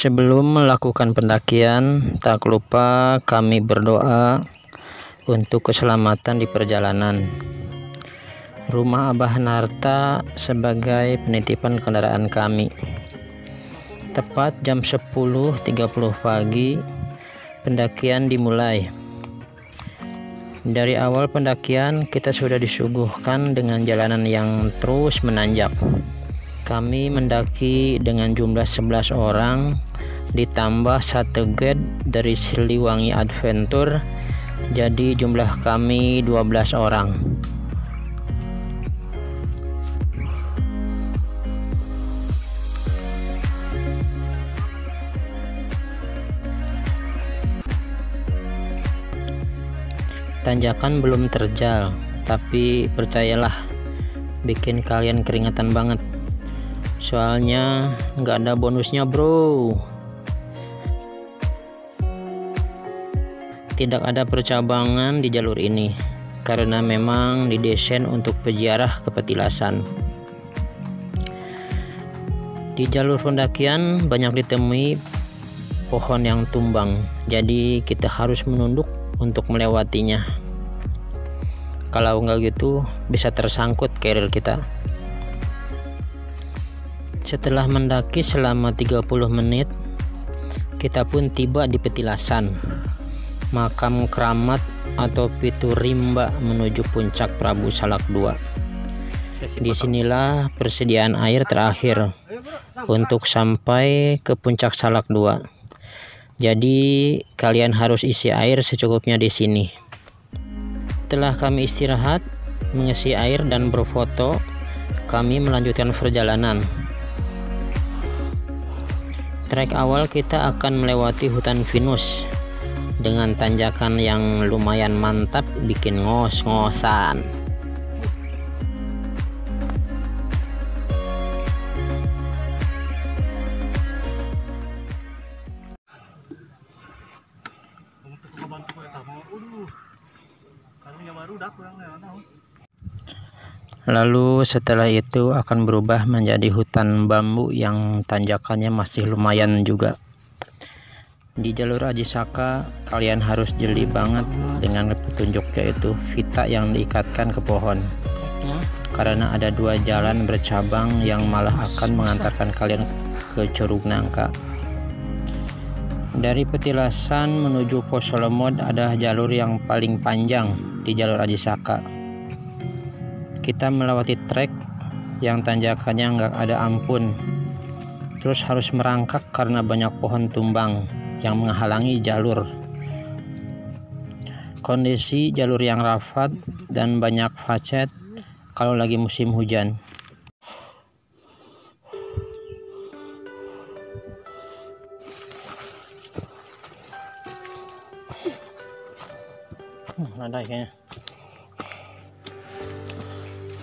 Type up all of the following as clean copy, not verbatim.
Sebelum melakukan pendakian, tak lupa kami berdoa untuk keselamatan di perjalanan. Rumah Abah Narta sebagai penitipan kendaraan kami. Tepat jam 10.30 pagi, pendakian dimulai. Dari awal pendakian, kita sudah disuguhkan dengan jalanan yang terus menanjak. Kami mendaki dengan jumlah 11 orang, ditambah satu guide dari Siliwangi Adventure, jadi jumlah kami 12 orang. Tanjakan belum terjal, tapi percayalah, bikin kalian keringatan banget. Soalnya nggak ada bonusnya bro. Tidak ada percabangan di jalur ini, karena memang didesain untuk peziarah ke petilasan. Di jalur pendakian banyak ditemui pohon yang tumbang, jadi kita harus menunduk untuk melewatinya. Kalau nggak gitu bisa tersangkut carrier kita. Setelah mendaki selama 30 menit, kita pun tiba di petilasan makam keramat atau Piturimba menuju puncak Prabu Salak II. Disinilah persediaan air terakhir untuk sampai ke puncak Salak II. Jadi kalian harus isi air secukupnya di sini. Setelah kami istirahat, mengisi air dan berfoto, kami melanjutkan perjalanan. Trek awal kita akan melewati hutan pinus dengan tanjakan yang lumayan mantap, bikin ngos-ngosan. Lalu setelah itu akan berubah menjadi hutan bambu yang tanjakannya masih lumayan juga. Di jalur Aji Saka kalian harus jeli banget dengan petunjuk, yaitu vita yang diikatkan ke pohon, karena ada dua jalan bercabang yang malah akan mengantarkan kalian ke Curug Nangka. Dari petilasan menuju Pos Solomod ada jalur yang paling panjang di jalur Aji Saka. Kita melewati trek yang tanjakannya nggak ada ampun, terus harus merangkak karena banyak pohon tumbang yang menghalangi jalur. Kondisi jalur yang rapat dan banyak facet kalau lagi musim hujan. Ada kayaknya.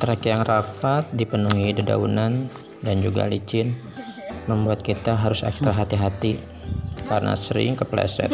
Trek yang rapat dipenuhi dedaunan dan juga licin, membuat kita harus ekstra hati-hati karena sering kepleset.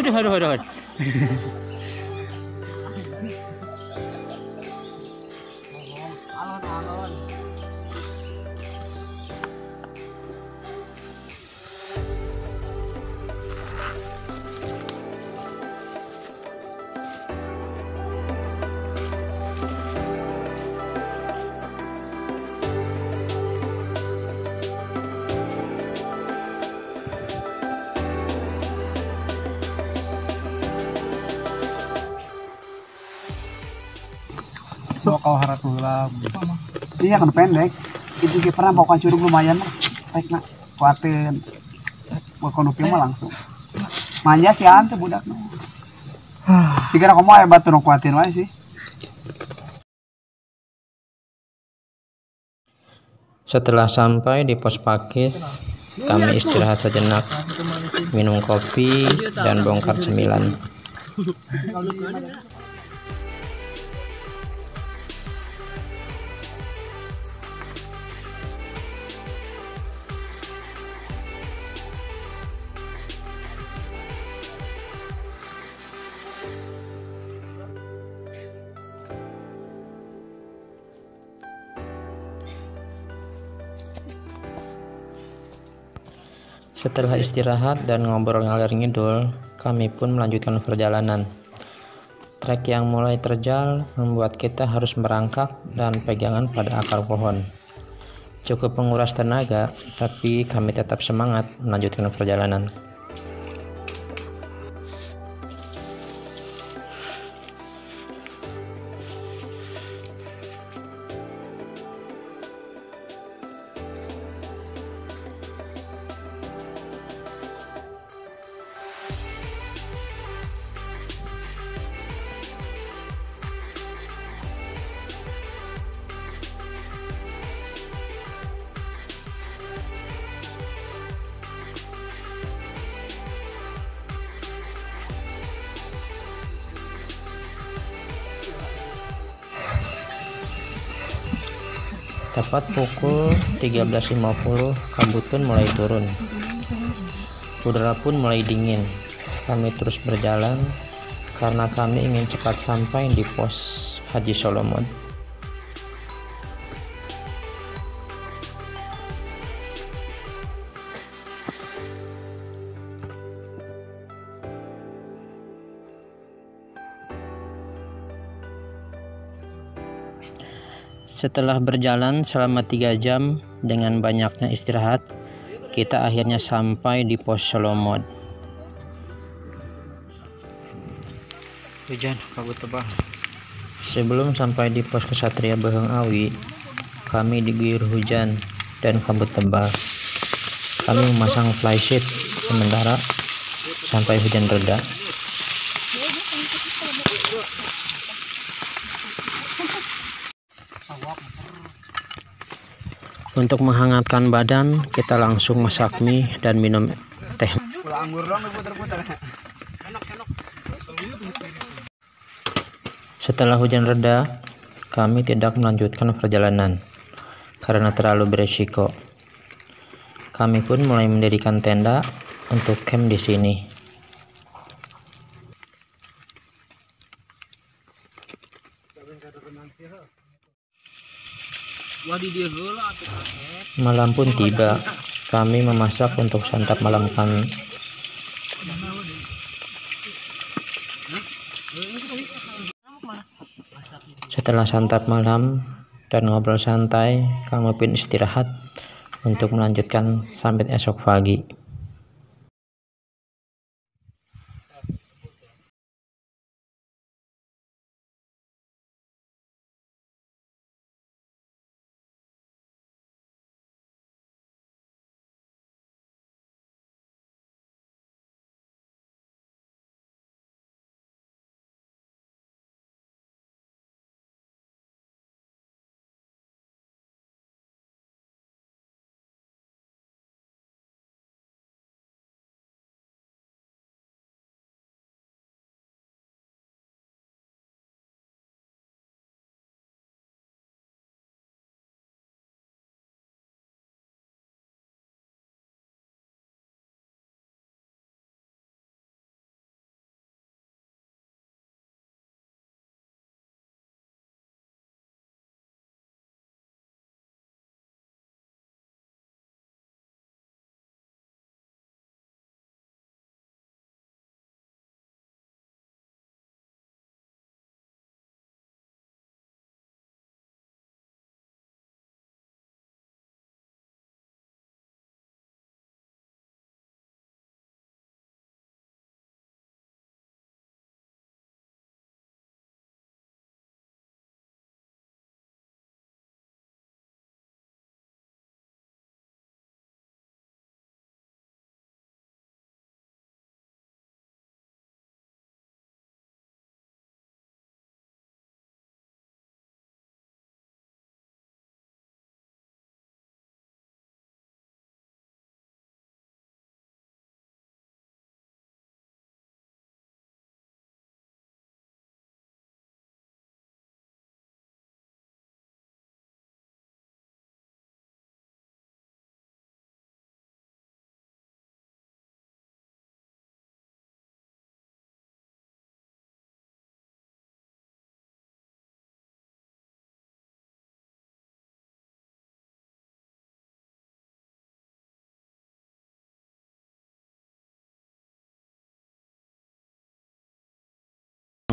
Kau harap ulam. Iya kan pendek. Itu kita pernah bawa curug lumayan lah. Baik nak, kuatin. Bawa konupi mah langsung. Manja sih ante budak no. Jika kamu ayah batu no kuatin wae sih. Setelah sampai di pos Pakis, kami istirahat sejenak, minum kopi dan bongkar cemilan. Setelah istirahat dan ngobrol ngalir ngidul, kami pun melanjutkan perjalanan. Trek yang mulai terjal membuat kita harus merangkak dan pegangan pada akar pohon. Cukup menguras tenaga, tapi kami tetap semangat melanjutkan perjalanan. Tepat pukul 13.50, kabut pun mulai turun. Udara pun mulai dingin. Kami terus berjalan karena kami ingin cepat sampai di pos Haji Solomon. Setelah berjalan selama 3 jam dengan banyaknya istirahat, kita akhirnya sampai di pos Solomon. Hujan kabut tebal. Sebelum sampai di pos Kesatria Beheng Awi, kami diguyur hujan dan kabut tebal. Kami memasang flysheet sementara sampai hujan reda. Untuk menghangatkan badan, kita langsung masak mie dan minum teh. Setelah hujan reda, kami tidak melanjutkan perjalanan karena terlalu beresiko. Kami pun mulai mendirikan tenda untuk camp di sini. Malam pun tiba. Kami memasak untuk santap malam kami. Setelah santap malam dan ngobrol santai, kami pun istirahat untuk melanjutkan sampai esok pagi.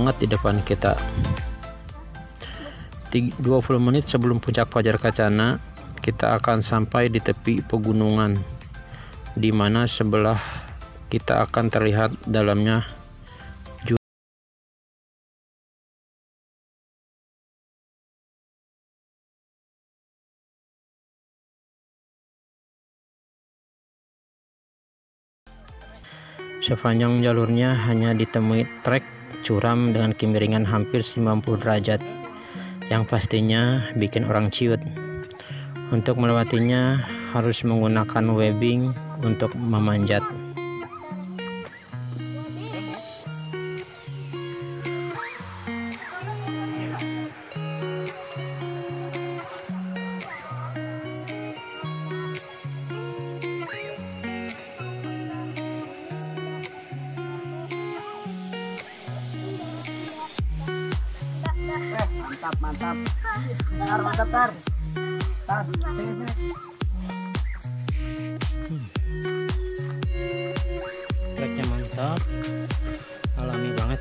banget di depan kita. 20 menit sebelum puncak Pajar Kencana kita akan sampai di tepi pegunungan, di mana sebelah kita akan terlihat dalamnya sepanjang jalurnya hanya ditemui trek curam dengan kemiringan hampir 90 derajat yang pastinya bikin orang ciut. Untuk melewatinya harus menggunakan webbing untuk memanjat. Mantap. Mantap, Tar. Sini. Treknya mantap, alami banget.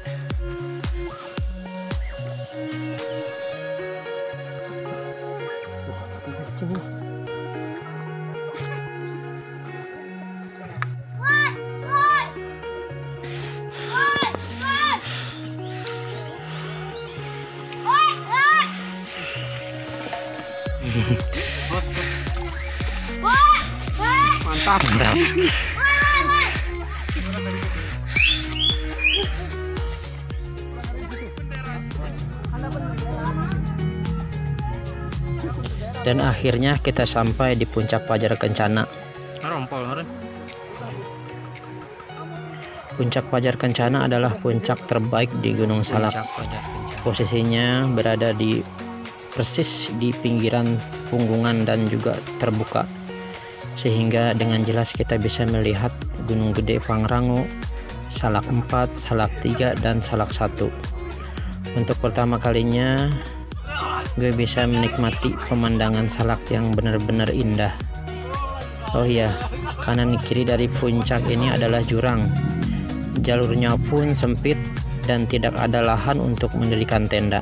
Mantap. Dan akhirnya kita sampai di puncak Pajar Kencana. Puncak Pajar Kencana adalah puncak terbaik di Gunung Salak. Posisinya berada di persis di pinggiran punggungan dan juga terbuka, sehingga dengan jelas kita bisa melihat Gunung Gede Pangrango, Salak 4, Salak 3, dan Salak 1. Untuk pertama kalinya gue bisa menikmati pemandangan Salak yang benar-benar indah. Oh iya, kanan kiri dari puncak ini adalah jurang. Jalurnya pun sempit dan tidak ada lahan untuk mendirikan tenda.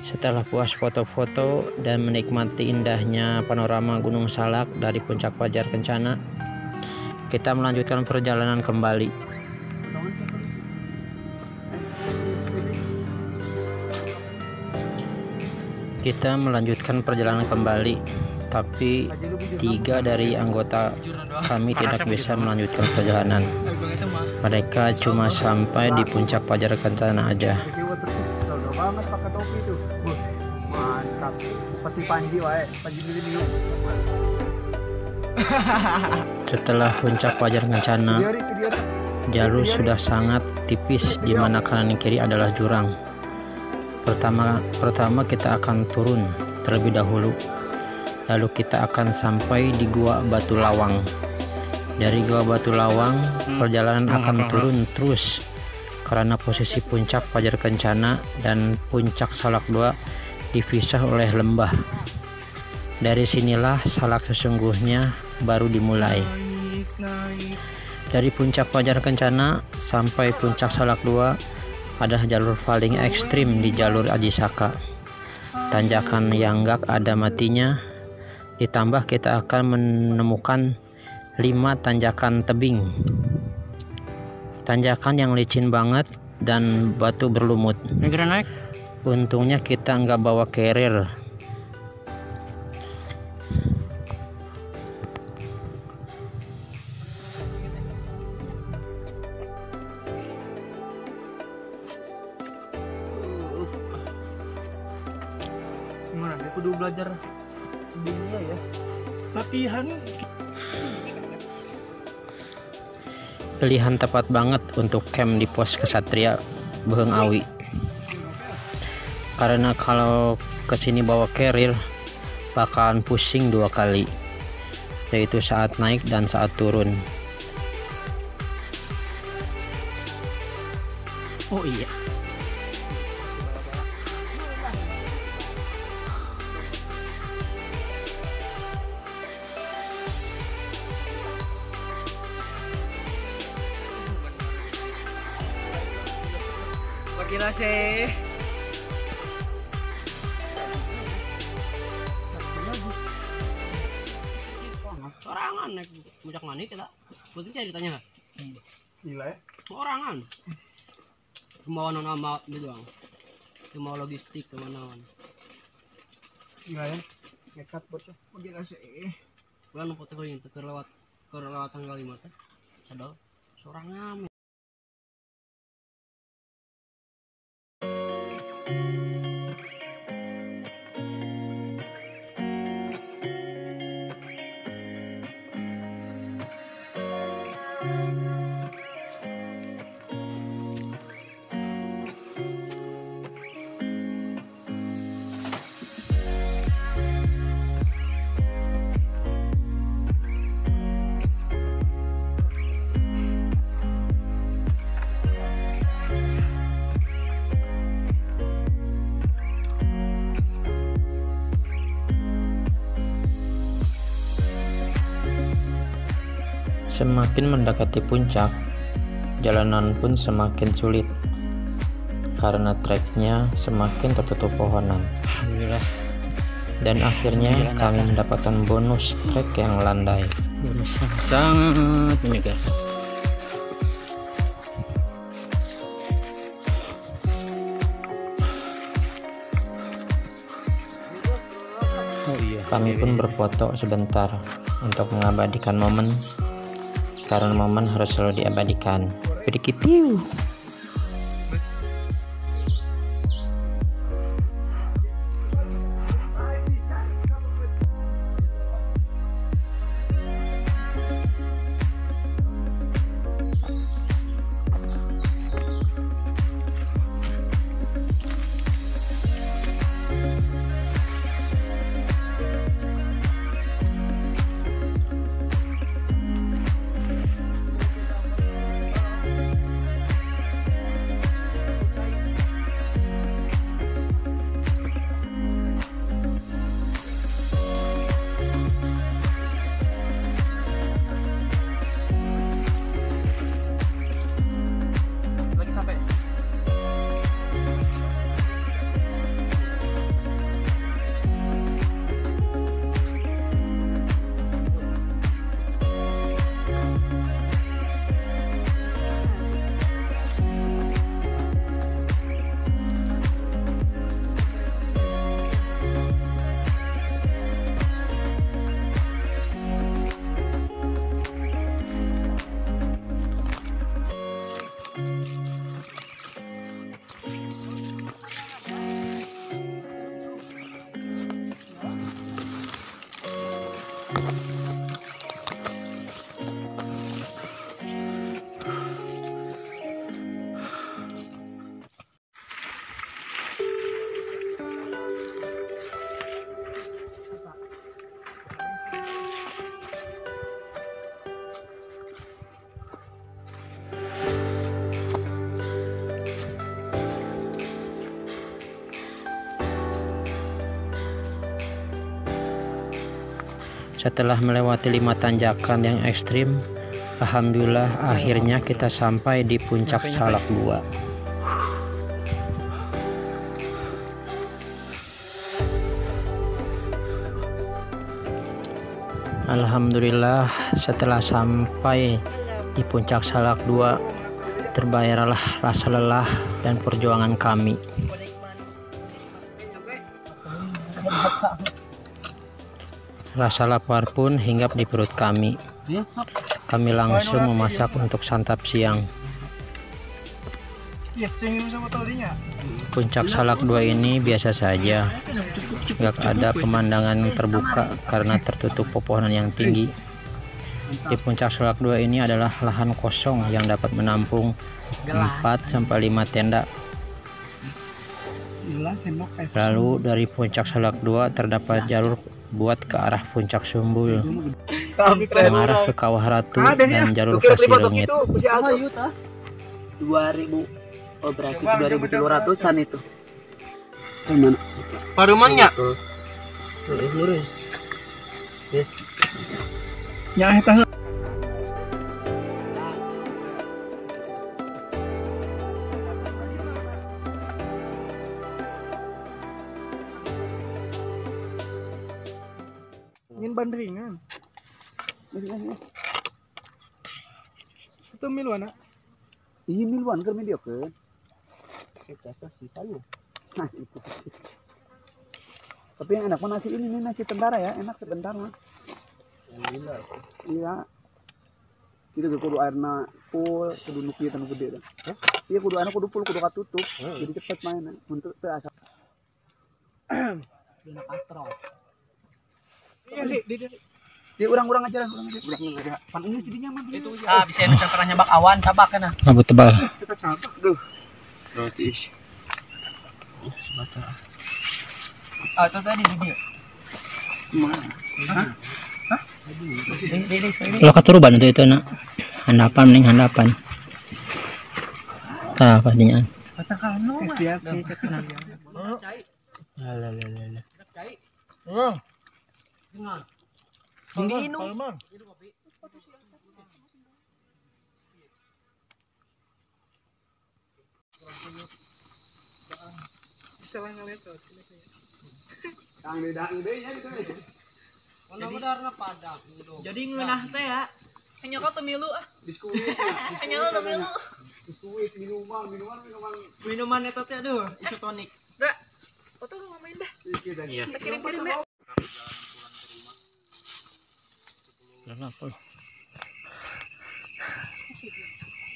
Setelah puas foto-foto dan menikmati indahnya panorama Gunung Salak dari puncak Pajar Kencana, kita melanjutkan perjalanan kembali. Kita melanjutkan perjalanan kembali, tapi 3 dari anggota kami tidak bisa melanjutkan perjalanan. Mereka cuma sampai di puncak Pajar Kencana aja. Banget pakai topi tuh. Mantap. Pasti Panji wae, Panji dulu. Setelah puncak Pajar Kencana, jalur sudah sangat tipis di mana kanan dan kiri adalah jurang. Pertama kita akan turun terlebih dahulu. Lalu kita akan sampai di Gua Batu Lawang. Dari Gua Batu Lawang, perjalanan akan turun terus karena posisi puncak Pajar Kencana dan puncak Salak 2 dipisah oleh lembah. Dari sinilah Salak sesungguhnya baru dimulai. Dari puncak Pajar Kencana sampai puncak Salak 2 ada jalur paling ekstrim di jalur Aji Saka. Tanjakan yang gak ada matinya, ditambah kita akan menemukan 5 tanjakan tebing. Tanjakan yang licin banget dan batu berlumut. Untungnya kita nggak bawa carrier. Gimana? Dia kudu belajar dunia ya. Latihan. Pilihan tepat banget untuk camp di pos Kesatria Beheung Awi. Karena kalau kesini bawa carrier bakalan pusing 2 kali, yaitu saat naik dan saat turun. Oh iya, Gila sih. Sorangan naik puncak manik kita. Betul ceritanya. Gila ya. Sorangan. Kemauan nama doang. Mau logistik kemana-mana. Gila ya. Nekat bocah. Gila sih. Bulan foto ini terlewat tanggal 5 teh. Ada sorangan. Semakin mendekati puncak, jalanan pun semakin sulit karena treknya semakin tertutup pohonan. Dan akhirnya kami mendapatkan bonus trek yang landai. Bonus sangat menyegarkan. Kami pun berfoto sebentar untuk mengabadikan momen, karena momen harus selalu diabadikan. Begitu. Setelah melewati 5 tanjakan yang ekstrim, alhamdulillah akhirnya kita sampai di puncak Salak 2. Alhamdulillah setelah sampai di puncak Salak 2, terbayarlah rasa lelah dan perjuangan kami. Rasa lapar pun hinggap di perut kami. Kami langsung memasak untuk santap siang. Puncak Salak 2 ini biasa saja, gak ada pemandangan terbuka karena tertutup pepohonan yang tinggi. Di puncak Salak 2 ini adalah lahan kosong yang dapat menampung 4-5 tenda. Lalu dari puncak Salak 2 terdapat jalur buat ke arah puncak Sumbul, mengarah ke Kawah Ratu dan jalur Pasir Lengit. 2000, oh berarti 2300-an itu. Mana? Parumannya. Yes. Ya eta. ban ringan. Itu miluan, nak? Iya miluan ke media ke. Kita sisanya. Nah itu. Tapi yang enak mah nasi ini nih, nasi tentara ya, enak sebentar mah. Iya. Kita kudu airna full, kudu nuki tanu gede dah. Iya kudu airna kudu full, kudu katutup. Jadi cepet mainan. Untuk teu asa. Dina kastrol. Iya, di. Dia urang-urang aja, urang aja. Pan ini jadinya mah itu. Ah, bisa nu cangkara nyabak awan, cabak kana. Rambut tebal. Kita cabak. Duh. Roti. Sebatas. Ah, itu tadi di dia. Mana? Kalau keturuban itu nak handapan nih handapan. Tah apa dinya? Katakan no. Siap sih ketenang. Alah. Cai. Oh, Dengan. Salman. Salah ngeliat tuh. Kang dedang deui nya gitu. Mana bedarna padang. Jadi ngeunah teh ya. Hanya kau temilu ah. Diskuit. Hanya kau temilu. Diskuit minuman. Minuman eta teh aduh, isotonik. Dah. Kau tuh ngomongin dah. Iya. Kita kirim ya.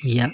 Iya.